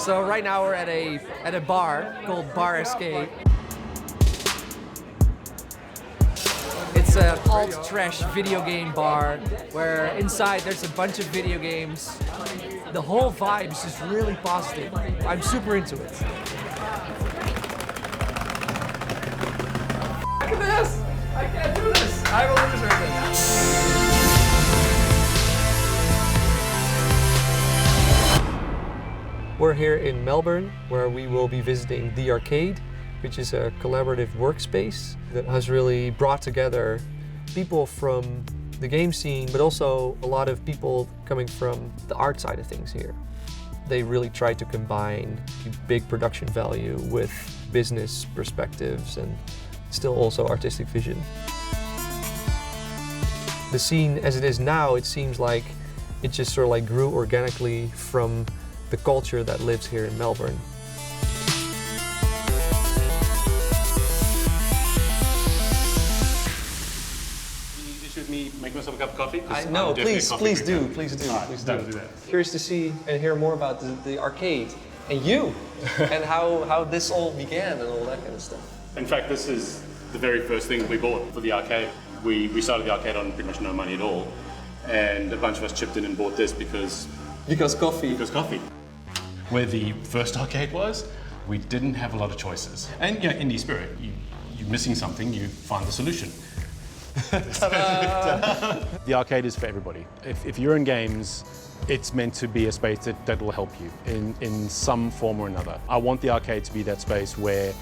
So right now we're at a bar called Bar Escape. It's an alt-trash video game bar where inside there's a bunch of video games. The whole vibe is just really positive. I'm super into it. Look at this! I can't do this! I'm a loser at this. We're here in Melbourne, where we will be visiting The Arcade, which is a collaborative workspace that has really brought together people from the game scene, but also a lot of people coming from the art side of things here. They really try to combine big production value with business perspectives and still also artistic vision. The scene as it is now, it seems like it just sort of like grew organically from the culture that lives here in Melbourne. Should me make myself a cup of coffee? No, please do. That. Curious to see and hear more about the arcade and you, and how this all began and all that kind of stuff. In fact, this is the very first thing we bought for the arcade. We started the arcade on pretty much no money at all, and a bunch of us chipped in and bought this because coffee. Because coffee. Where the first arcade was, we didn't have a lot of choices. And you know, indie spirit, you're missing something, you find the solution. The arcade is for everybody. If you're in games, it's meant to be a space that will help you in some form or another. I want the arcade to be that space where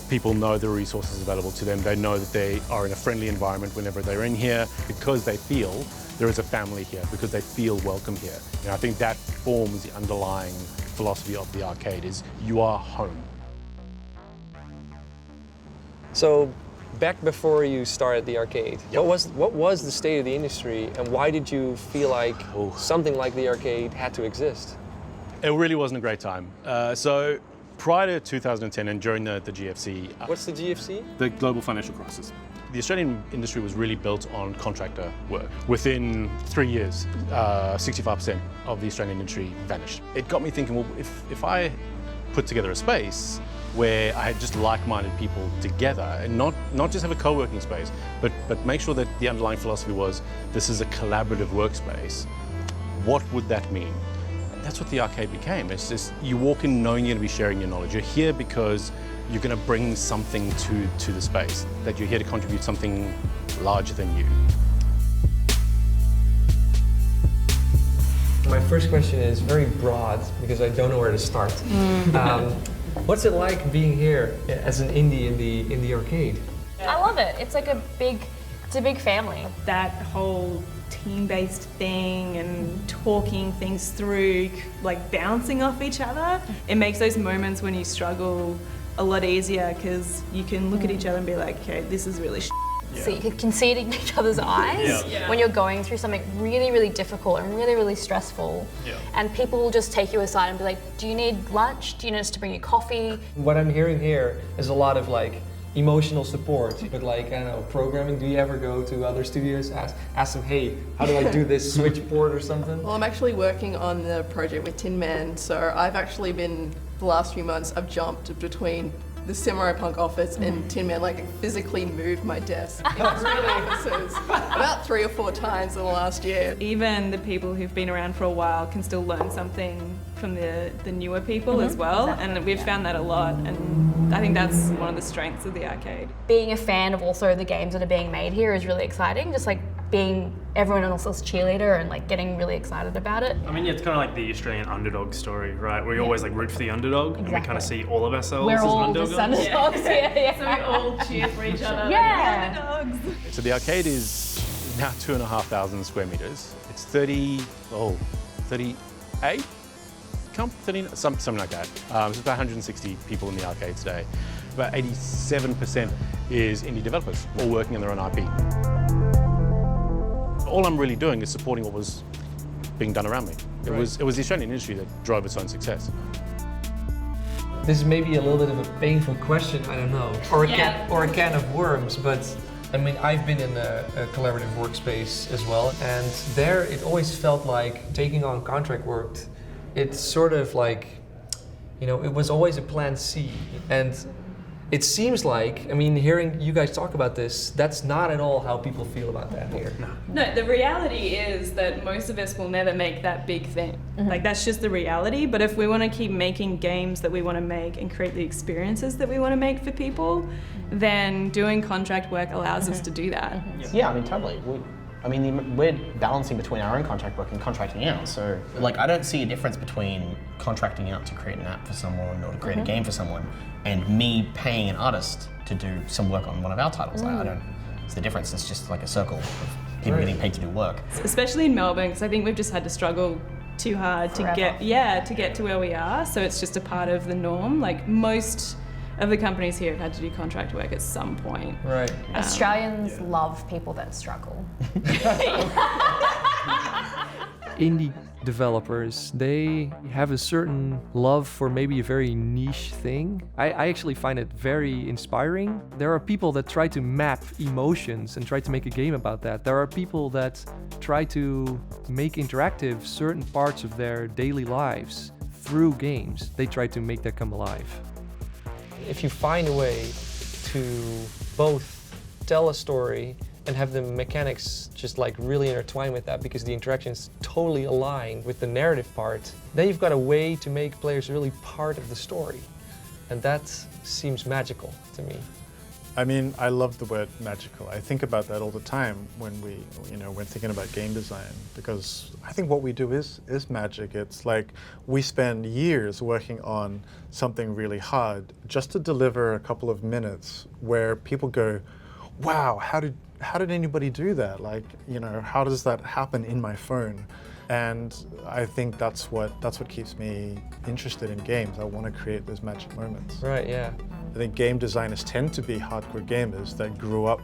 people know the resources available to them. They know that they are in a friendly environment whenever they're in here because they feel there is a family here, because they feel welcome here. And I think that forms the underlying philosophy of the arcade is you are home. So, back before you started the arcade, Yep. what was the state of the industry, and why did you feel like something like the arcade had to exist? It really wasn't a great time. So prior to 2010 and during the GFC, What's the GFC? the global financial crisis, the Australian industry was really built on contractor work. Within 3 years, 65% of the Australian industry vanished. It got me thinking, well, if I put together a space where I had just like-minded people together and not just have a co-working space, but make sure that the underlying philosophy was this is a collaborative workspace, what would that mean? And that's what the arcade became. It's just you walk in knowing you're going to be sharing your knowledge. You're here because you're going to bring something to the space, that you're here to contribute something larger than you. My first question is very broad because I don't know where to start. What's it like being here as an indie in the arcade? I love it. It's like a big family. That whole team-based thing and talking things through, like bouncing off each other, it makes those moments when you struggle a lot easier because you can look at each other and be like, okay, this is really So you can see it in each other's eyes when you're going through something really, really difficult and really, really stressful. And people will just take you aside and be like, do you need lunch? Do you need us to bring you coffee? What I'm hearing here is a lot of like emotional support, but like, I don't know, programming. Do you ever go to other studios, ask them, hey, how do I do this switchboard or something? Well, I'm actually working on the project with Tin Man, so I've actually been, the last few months, I've jumped between the Samurai-Punk office and Tin Man, like physically moved my desk between offices about 3 or 4 times in the last year. Even the people who've been around for a while can still learn something from the newer people as well, and we've found that a lot, and I think that's one of the strengths of the arcade. Being a fan of also the games that are being made here is really exciting, just like being everyone else's cheerleader and like getting really excited about it. I mean, yeah, it's kind of like the Australian underdog story, right? Where you always like root for the underdog, and we kind of see all of ourselves We're as all underdogs. just underdogs, yeah. So we all cheer for each other. Yeah. Underdogs. So the arcade is now 2,500 square meters. It's 38? Something like that. There's about 160 people in the arcade today. About 87% is indie developers, all working on their own IP. All I'm really doing is supporting what was being done around me. It was the Australian industry that drove its own success. This is maybe a little bit of a painful question, I don't know, or a can of worms, but I mean, I've been in a collaborative workspace as well, and there it always felt like taking on contract work, it's sort of like You know, it was always a plan C. And it seems like, I mean, hearing you guys talk about this, that's not at all how people feel about that here. No, the reality is that most of us will never make that big thing. Like, that's just the reality. But if we want to keep making games that we want to make and create the experiences that we want to make for people, then doing contract work allows us to do that. Yeah, I mean, totally. We're balancing between our own contract work and contracting out. So, like, I don't see a difference between contracting out to create an app for someone or to create a game for someone and me paying an artist to do some work on one of our titles. I don't see the difference. It's just like a circle of people getting paid to do work. Especially in Melbourne, because I think we've just had to struggle too hard to get to where we are. So it's just a part of the norm. Like, most of the companies here have had to do contract work at some point. Right. Australians love people that struggle. Indie developers, they have a certain love for maybe a very niche thing. I actually find it very inspiring. There are people that try to map emotions and try to make a game about that. There are people that try to make interactive certain parts of their daily lives through games. They try to make that come alive. If you find a way to both tell a story and have the mechanics just like really intertwine with that because the interactions totally align with the narrative part, then you've got a way to make players really part of the story. And that seems magical to me. I mean, I love the word magical. I think about that all the time when when thinking about game design, because I think what we do is magic. It's like we spend years working on something really hard just to deliver a couple of minutes where people go, wow, how did anybody do that? Like, how does that happen in my phone? And I think that's what keeps me interested in games. I want to create those magic moments. Right, yeah. I think game designers tend to be hardcore gamers that grew up,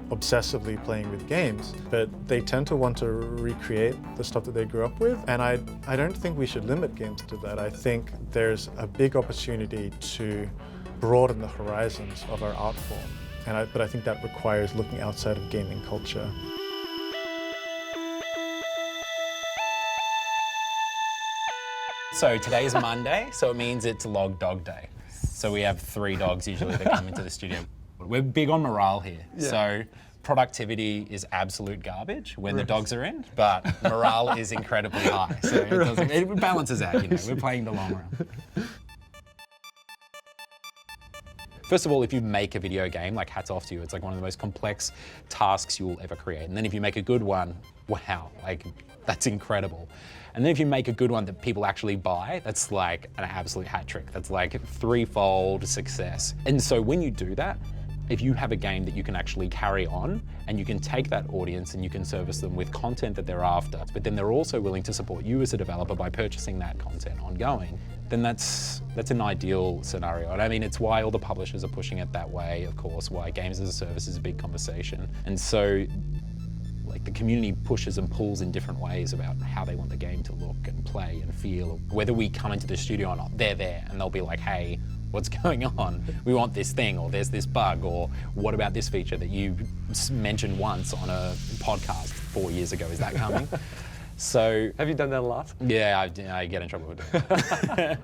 obsessively playing with games, but they tend to want to recreate the stuff that they grew up with. And I don't think we should limit games to that. I think there's a big opportunity to broaden the horizons of our art form. But I think that requires looking outside of gaming culture. So today is Monday, so it means it's Log Dog Day. So we have 3 dogs usually that come into the studio. We're big on morale here. Yeah. So productivity is absolute garbage when the dogs are in, but morale is incredibly high. So it balances out, we're playing the long run. First of all, if you make a video game, like, hats off to you. It's like one of the most complex tasks you will ever create. And then if you make a good one, wow, like, that's incredible. And then if you make a good one that people actually buy, that's like an absolute hat trick. That's like 3-fold success. And so when you do that, if you have a game that you can actually carry on and you can take that audience and you can service them with content that they're after, but then they're also willing to support you as a developer by purchasing that content ongoing, then that's an ideal scenario. And I mean, it's why all the publishers are pushing it that way, of course, why games as a service is a big conversation. And so, like, the community pushes and pulls in different ways about how they want the game to look and play and feel. Whether we come into the studio or not, they're there and they'll be like, hey, what's going on? We want this thing, or there's this bug, or what about this feature that you mentioned once on a podcast 4 years ago? Is that coming? So, have you done that a lot? Yeah, I get in trouble with it.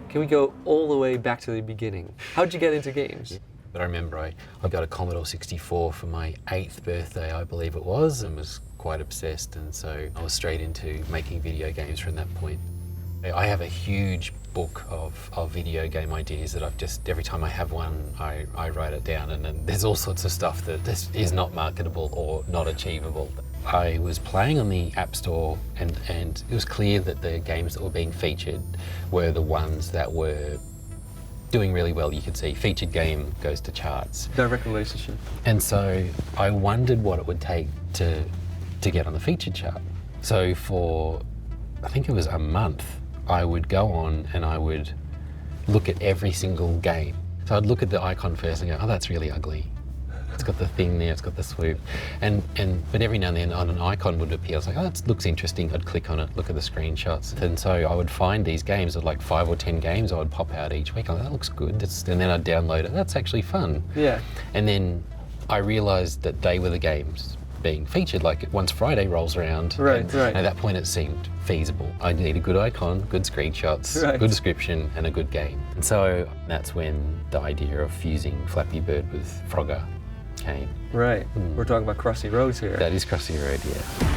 Can we go all the way back to the beginning? How'd you get into games? But I remember I got a Commodore 64 for my 8th birthday, I believe it was, and was quite obsessed, and so I was straight into making video games from that point. I have a huge book of video game ideas that I've just, every time I have one, I write it down, and then there's all sorts of stuff that just is not marketable or not achievable. I was playing on the App Store, and it was clear that the games that were being featured were the ones that were doing really well. You could see featured game goes to charts. Direct relationship. And so I wondered what it would take to get on the featured chart. So for, I think it was a month, I would go on and I would look at every single game. So I'd look at the icon first and go, oh, that's really ugly. It's got the thing there, it's got the swoop. But every now and then an icon would appear. I was like, oh, that looks interesting. I'd click on it, look at the screenshots. And so I would find these games of like 5 or 10 games I would pop out each week. I'm like, that looks good. And then I'd download it. That's actually fun. Yeah. And then I realized that they were the games being featured. Like once Friday rolls around, Right. and at that point it seemed feasible. I need a good icon, good screenshots, good description, and a good game. And so that's when the idea of fusing Flappy Bird with Frogger came. Right. We're talking about Crossy Roads here. That is Crossy Road, yeah.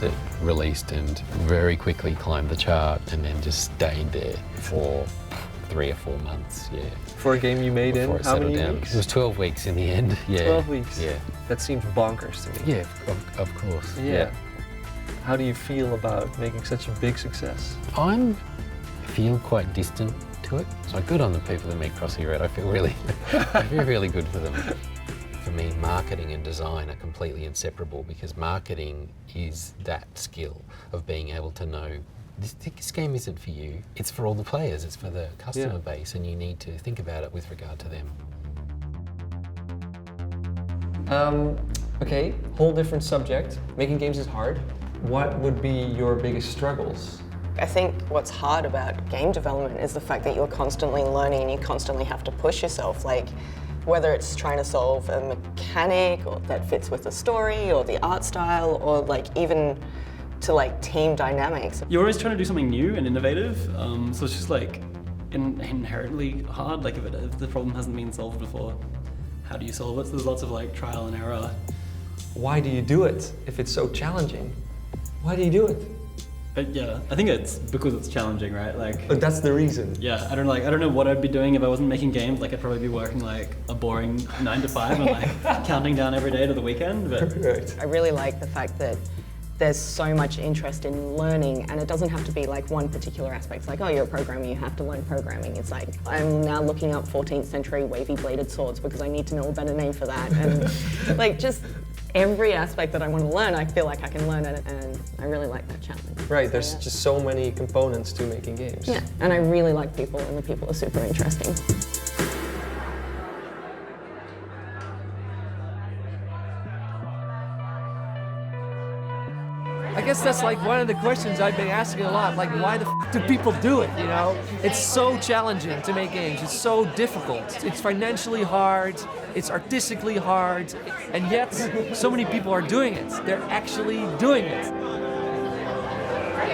It released and very quickly climbed the chart and then just stayed there for 3 or 4 months, yeah. For a game you made in how many down. weeks? It was 12 weeks in the end, yeah. 12 weeks? Yeah. That seems bonkers to me. Yeah, of course. Yeah. How do you feel about making such a big success? I feel quite distant to it. So good on the people who make Crossy Road. I feel really good for them. For me, marketing and design are completely inseparable because marketing is that skill of being able to know this game isn't for you, it's for all the players, it's for the customer base, and you need to think about it with regard to them. Okay, whole different subject. Making games is hard. What would be your biggest struggles? I think what's hard about game development is the fact that you're constantly learning and you constantly have to push yourself. Like, whether it's trying to solve a mechanic or that fits with the story or the art style or like even to like team dynamics. You're always trying to do something new and innovative, so it's just like inherently hard. Like if the problem hasn't been solved before, how do you solve it? So there's lots of like trial and error. Why do you do it if it's so challenging? Why do you do it? Yeah, I think it's because it's challenging, right? Like, but that's the reason. Yeah, I don't know what I'd be doing if I wasn't making games. Like, I'd probably be working like a boring 9 to 5 and like counting down every day to the weekend. But right. I really like the fact that there's so much interest in learning, and it doesn't have to be like one particular aspect. It's like, oh, you're a programmer, you have to learn programming. It's like, I'm now looking up 14th century wavy bladed swords because I need to know a better name for that. And like just every aspect that I want to learn, I feel like I can learn it, and I really like that challenge. Right, there's just so many components to making games. Yeah, and I really like people, and the people are super interesting. I guess that's like one of the questions I've been asking a lot, like why the f do people do it, you know? It's so challenging to make games, it's so difficult. It's financially hard, it's artistically hard, and yet so many people are doing it. They're actually doing it.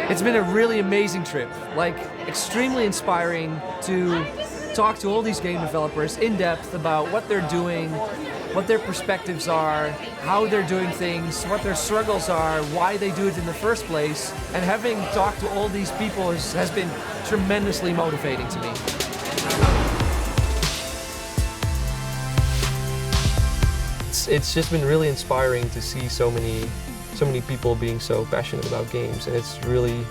It's been a really amazing trip, like extremely inspiring to talk to all these game developers in depth about what they're doing, what their perspectives are, how they're doing things, what their struggles are, why they do it in the first place. And having talked to all these people has been tremendously motivating to me. It's just been really inspiring to see so many people being so passionate about games, and it's really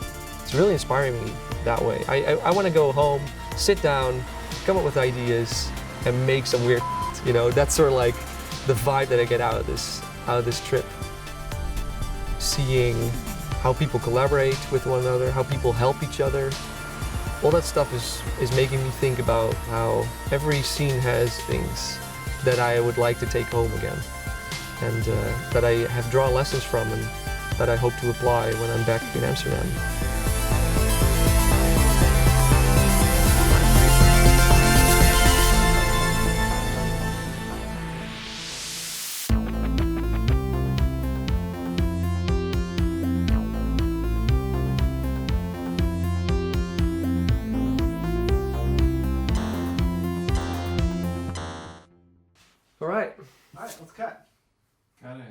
inspiring me that way. I want to go home, sit down, come up with ideas, and make some weird, you know, that's sort of like the vibe that I get out of this trip. Seeing how people collaborate with one another, how people help each other, all that stuff is making me think about how every scene has things that I would like to take home again, and that I have drawn lessons from and that I hope to apply when I'm back in Amsterdam. All right, let's cut. Cutting.